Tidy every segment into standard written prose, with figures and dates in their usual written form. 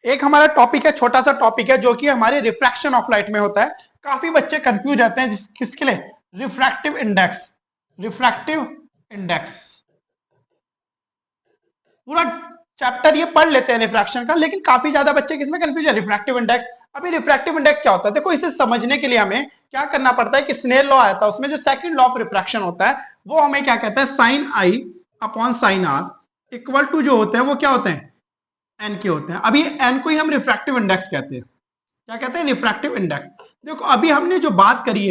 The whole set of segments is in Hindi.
एक हमारा टॉपिक है, छोटा सा टॉपिक है, जो कि हमारे रिफ्रैक्शन ऑफ लाइट में होता है। काफी बच्चे कंफ्यूज रहते हैं किसके लिए, रिफ्रैक्टिव इंडेक्स। रिफ्रैक्टिव इंडेक्स पूरा चैप्टर ये पढ़ लेते हैं रिफ्रैक्शन का, लेकिन काफी ज्यादा बच्चे किसमें कंफ्यूज है, रिफ्रैक्टिव इंडेक्स। अभी रिफ्रैक्टिव इंडेक्स क्या होता है, देखो इसे समझने के लिए हमें क्या करना पड़ता है कि स्नेल लॉ आया था, उसमें जो सेकंड लॉ ऑफ रिफ्रैक्शन होता है वो हमें क्या कहता है, sine i upon sine r equal to जो होते हैं वो क्या होते हैं, एन के होते हैं। अभी एन को ही हम रिफ्रैक्टिव इंडेक्स कहते हैं। क्या कहते हैं, रिफ्रैक्टिव इंडेक्स। देखो अभी हमने जो बात करी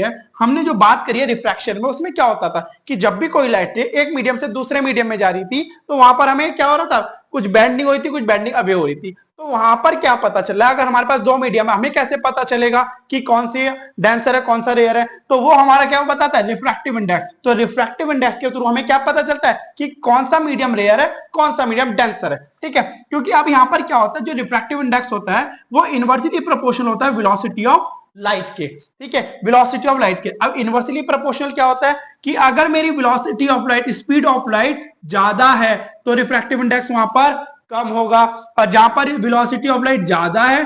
है रिफ्रैक्शन में, उसमें क्या होता था कि जब भी कोई लाइट एक मीडियम से दूसरे मीडियम में जा रही थी तो वहां पर हमें क्या हो रहा था, कुछ बेंडिंग हो रही थी, कुछ बेंडिंग अवे हो रही थी। तो वहां पर क्या पता चला, अगर हमारे पास दो मीडियम है, हमें कैसे पता चलेगा कि कौन सी डेंसर है कौन सा रेयर है, तो वो हमारा क्या बताता है, रिफ्रैक्टिव इंडेक्स। तो रिफ्रैक्टिव इंडेक्स के थ्रू हमें क्या पता चलता है कि कौन सा मीडियम रेयर है कौन सा मीडियम डेंसर है। ठीक है, क्योंकि अब यहां पर क्या होता है, जो रिफ्रैक्टिव इंडेक्स होता है वो इनवर्सली प्रोपोर्शनल होता है वेलोसिटी ऑफ लाइट के। ठीक है, वेलोसिटी ऑफ लाइट के। अब इनवर्सली प्रोपोर्शनल क्या होता है कि अगर मेरी velocity of light, speed of light ज्यादा है तो रिफ्रैक्टिव इंडेक्स वहां पर कम होगा, और जहां पर वेलोसिटी ऑफ लाइट ज्यादा है,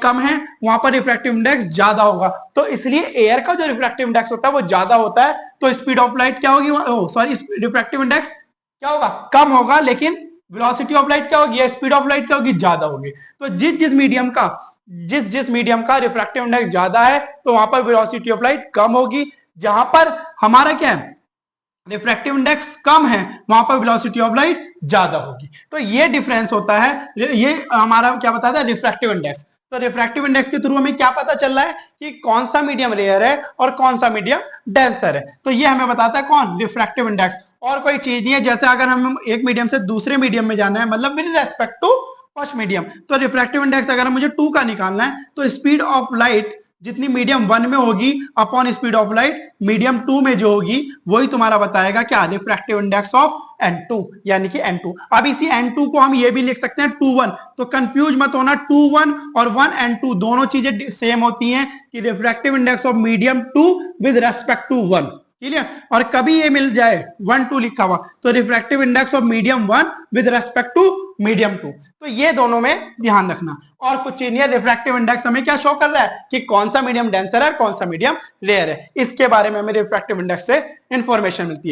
कम है, वहां पर रिफ्रैक्टिव इंडेक्स ज्यादा होगा। तो इसलिए एयर का जो रिफ्रैक्टिव इंडेक्स होता है वो ज्यादा होता है, तो स्पीड ऑफ लाइट क्या होगी, रिफ्रैक्टिव इंडेक्स क्या होगा, कम होगा, लेकिन वेलोसिटी ऑफ लाइट क्या होगी, स्पीड ऑफ लाइट क्या होगी, ज्यादा होगी। तो जिस मीडियम का रिफ्रैक्टिव इंडेक्स ज्यादा है तो वहां पर वेलोसिटी ऑफ लाइट कम होगी, जहां पर हमारा क्या है, रिफ्रैक्टिव इंडेक्स कम है, वहां पर वेलोसिटी ऑफ लाइट ज्यादा होगी। तो ये डिफरेंस होता है, ये हमारा क्या बताता है, रिफ्रैक्टिव इंडेक्स। तो रिफ्रैक्टिव इंडेक्स के थ्रू हमें क्या पता चल रहा है कि कौन सा मीडियम रेयर है और कौन सा मीडियम डेंसर है। तो ये हमें बताता है कौन, रिफ्रैक्टिव इंडेक्स। और कोई चीज नहीं है, जैसे अगर हम एक मीडियम से दूसरे मीडियम में जाना है, मतलब with respect to first medium, तो रिफ्रैक्टिव इंडेक्स अगर मुझे 2 का निकालना है तो स्पीड ऑफ लाइट जितनी मीडियम 1 में होगी upon speed of light medium 2 में जो होगी वही तुम्हारा बताएगा क्या, रिफ्रैक्टिव इंडेक्स ऑफ N2, यानी कि N2। अब इसी N2 को हम ये भी लिख सकते हैं 2-1, तो कंफ्यूज मत होना, 2-1 और 1N2 दोनों चीजें सेम होती हैं कि refractive index of medium 2 with respect to 1। Clear, और कभी ये मिल जाए 1-2 लिखा हुआ तो refractive index of medium 1 with respect to medium 2, तो ये दोनों में ध्यान रखना। और कुछ चीज नहीं है, रिफ्रैक्टिव इंडेक्स हमें क्या शो कर रहा है कि कौन सा मीडियम डेंसर है कौन सा मीडियम रेयर है, इसके बारे में हमें रिफ्रैक्टिव इंडेक्स से इंफॉर्मेशन मिलती है।